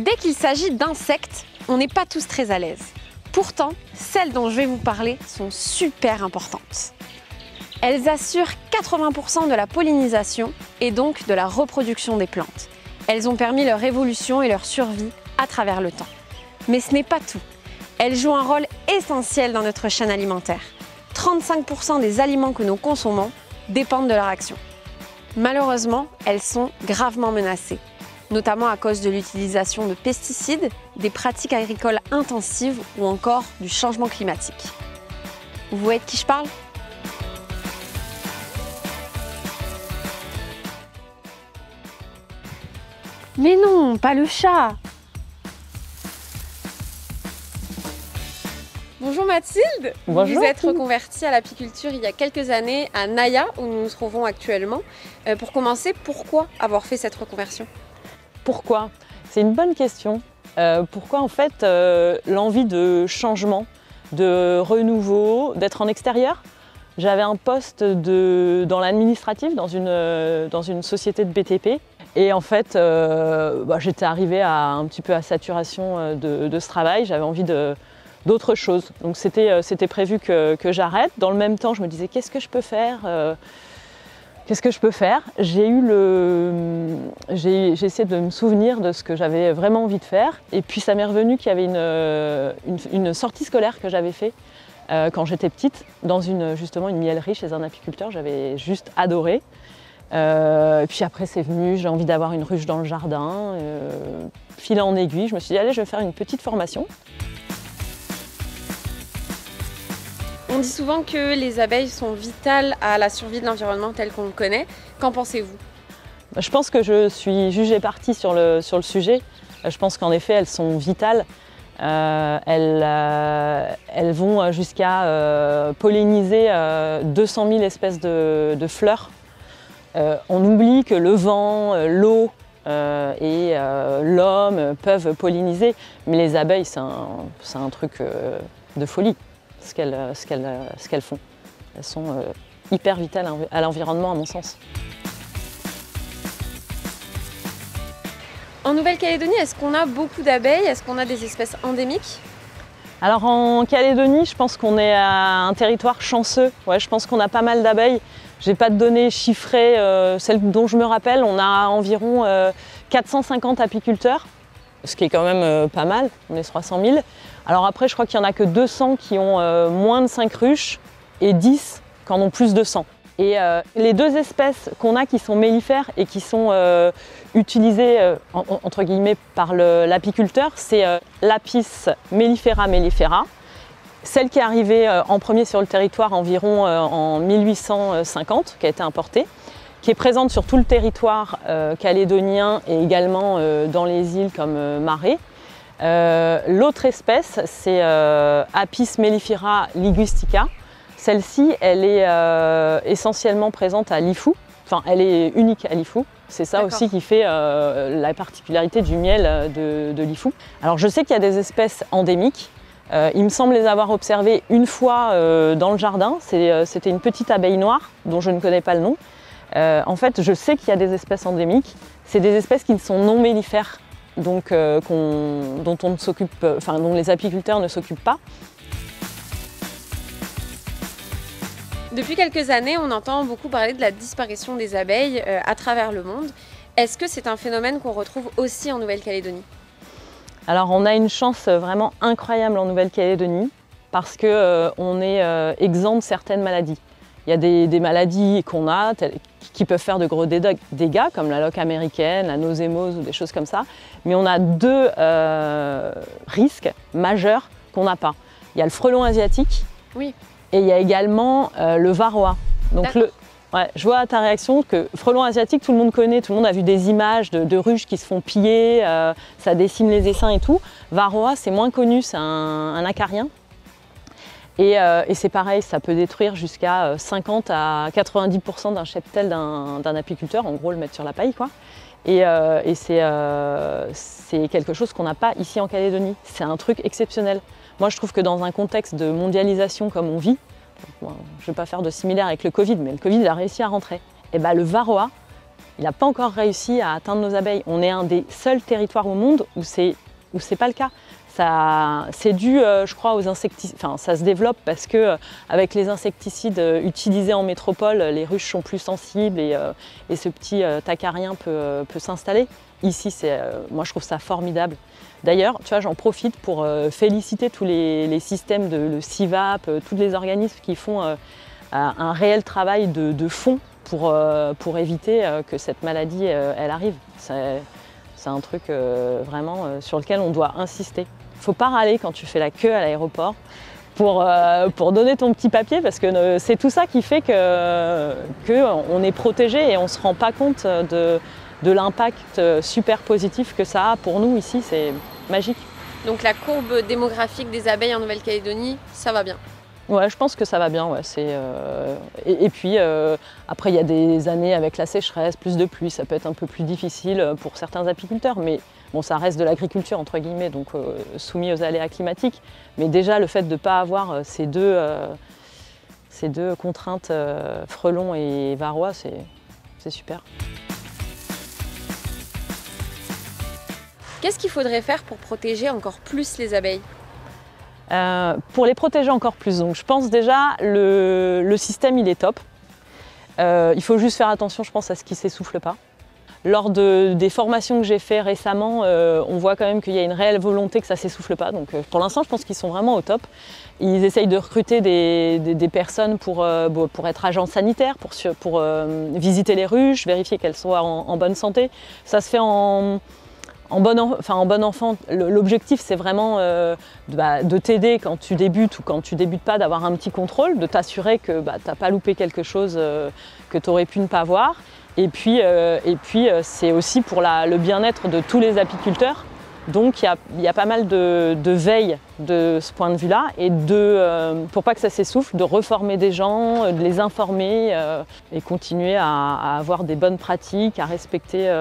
Dès qu'il s'agit d'insectes, on n'est pas tous très à l'aise. Pourtant, celles dont je vais vous parler sont super importantes. Elles assurent 80% de la pollinisation et donc de la reproduction des plantes. Elles ont permis leur évolution et leur survie à travers le temps. Mais ce n'est pas tout. Elles jouent un rôle essentiel dans notre chaîne alimentaire. 35% des aliments que nous consommons dépendent de leur action. Malheureusement, elles sont gravement menacées, notamment à cause de l'utilisation de pesticides, des pratiques agricoles intensives ou encore du changement climatique. Vous voyez de qui je parle ? Mais non, pas le chat! Bonjour Mathilde, Bonjour. Vous êtes reconvertie à l'apiculture il y a quelques années à Naya, où nous nous trouvons actuellement. Pour commencer, pourquoi avoir fait cette reconversion? Pourquoi? C'est une bonne question. Pourquoi en fait l'envie de changement, de renouveau, d'être en extérieur? J'avais un poste dans l'administratif, dans une société de BTP. Et en fait, j'étais arrivée un petit peu à saturation de ce travail. J'avais envie d'autre chose. Donc c'était prévu que j'arrête. Dans le même temps, je me disais qu'est-ce que je peux faire? Qu'est-ce que je peux faire? J'ai essayé de me souvenir de ce que j'avais vraiment envie de faire. Et puis ça m'est revenu qu'il y avait une sortie scolaire que j'avais fait quand j'étais petite, dans justement une miellerie chez un apiculteur. J'avais juste adoré. Et puis après c'est venu, j'ai envie d'avoir une ruche dans le jardin. Fil en aiguille, je me suis dit allez, je vais faire une petite formation. On dit souvent que les abeilles sont vitales à la survie de l'environnement tel qu'on le connaît. Qu'en pensez-vous? Je pense que je suis jugée partie sur le sujet. Je pense qu'en effet, elles sont vitales. Elles vont jusqu'à polliniser 200 000 espèces de fleurs. On oublie que le vent, l'eau et l'homme peuvent polliniser, mais les abeilles, c'est un truc de folie. Ce qu'elles font. Elles sont hyper vitales à l'environnement à mon sens. En Nouvelle-Calédonie, est-ce qu'on a beaucoup d'abeilles? Est-ce qu'on a des espèces endémiques? Alors en Calédonie, je pense qu'on est à un territoire chanceux. Ouais, je pense qu'on a pas mal d'abeilles. J'ai pas de données chiffrées, celles dont je me rappelle, on a environ 450 apiculteurs, ce qui est quand même pas mal, on est 300 000. Alors après, je crois qu'il n'y en a que 200 qui ont moins de 5 ruches et 10 qui en ont plus de 100. Et les deux espèces qu'on a qui sont mellifères et qui sont utilisées entre guillemets par l'apiculteur, c'est l'Apis mellifera mellifera, celle qui est arrivée en premier sur le territoire environ en 1850, qui a été importée, qui est présente sur tout le territoire calédonien et également dans les îles comme Marais. L'autre espèce, c'est Apis mellifera linguistica. Celle-ci, elle est essentiellement présente à Lifou. Enfin, elle est unique à Lifou. C'est ça aussi qui fait la particularité du miel de Lifou. Alors, je sais qu'il y a des espèces endémiques. Il me semble les avoir observées une fois dans le jardin. C'était une petite abeille noire dont je ne connais pas le nom. En fait, je sais qu'il y a des espèces endémiques. C'est des espèces qui sont non mellifères, donc dont les apiculteurs ne s'occupent pas. Depuis quelques années, on entend beaucoup parler de la disparition des abeilles à travers le monde. Est-ce que c'est un phénomène qu'on retrouve aussi en Nouvelle-Calédonie? Alors on a une chance vraiment incroyable en Nouvelle-Calédonie parce qu'on est exempt de certaines maladies. Il y a des maladies qu'on a qui peuvent faire de gros dégâts, comme la loque américaine, la nosémose ou des choses comme ça. Mais on a deux risques majeurs qu'on n'a pas. Il y a le frelon asiatique et il y a également le varroa. Donc je vois à ta réaction que frelon asiatique, tout le monde connaît, tout le monde a vu des images de ruches qui se font piller, ça décime les essaims et tout. Varroa, c'est moins connu, c'est un acarien. Et c'est pareil, ça peut détruire jusqu'à 50 à 90% d'un cheptel d'un apiculteur, en gros le mettre sur la paille, quoi. Et c'est quelque chose qu'on n'a pas ici en Calédonie. C'est un truc exceptionnel. Moi je trouve que dans un contexte de mondialisation comme on vit, bon, je ne vais pas faire de similaire avec le Covid, mais le Covid a réussi à rentrer. Et ben, le varroa, il n'a pas encore réussi à atteindre nos abeilles. On est un des seuls territoires au monde où c'est pas le cas. C'est dû, je crois, aux insecticides. Enfin, ça se développe parce que avec les insecticides utilisés en métropole, les ruches sont plus sensibles et ce petit tacarien peut s'installer. Ici, moi, je trouve ça formidable. D'ailleurs, tu vois, j'en profite pour féliciter tous les systèmes le CIVAP, tous les organismes qui font un réel travail de fond pour éviter que cette maladie elle arrive. C'est un truc vraiment sur lequel on doit insister. Il ne faut pas râler quand tu fais la queue à l'aéroport pour donner ton petit papier, parce que c'est tout ça qui fait qu'on est protégé et on ne se rend pas compte de l'impact super positif que ça a pour nous ici. C'est magique. Donc la courbe démographique des abeilles en Nouvelle-Calédonie, ça va bien? Ouais, je pense que ça va bien. Ouais. Et puis, après, il y a des années avec la sécheresse, plus de pluie, ça peut être un peu plus difficile pour certains apiculteurs. Mais bon, ça reste de l'agriculture, entre guillemets, donc soumis aux aléas climatiques. Mais déjà, le fait de ne pas avoir ces deux contraintes, frelons et varroa, c'est super. Qu'est-ce qu'il faudrait faire pour protéger encore plus les abeilles? Pour les protéger encore plus, donc je pense déjà le système il est top. Il faut juste faire attention, je pense, à ce qui ne s'essouffle pas. Lors des formations que j'ai fait récemment, on voit quand même qu'il y a une réelle volonté que ça ne s'essouffle pas. Donc pour l'instant, je pense qu'ils sont vraiment au top. Ils essayent de recruter des personnes pour être agents sanitaires, pour visiter les ruches, vérifier qu'elles soient en bonne santé. Ça se fait en bon enfant. L'objectif, c'est vraiment de t'aider quand tu débutes ou quand tu débutes pas, d'avoir un petit contrôle, de t'assurer que tu n'as pas loupé quelque chose que tu aurais pu ne pas voir. Et puis c'est aussi pour le bien-être de tous les apiculteurs. Donc il y a pas mal de veille de ce point de vue-là, et pour pas que ça s'essouffle, de reformer des gens, de les informer et continuer à avoir des bonnes pratiques, à respecter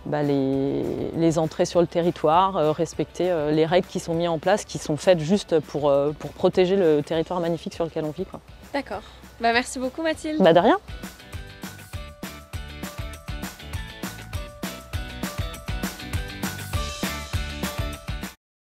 les entrées sur le territoire, respecter les règles qui sont mises en place, qui sont faites juste pour protéger le territoire magnifique sur lequel on vit, quoi. D'accord. Merci beaucoup, Mathilde. De rien.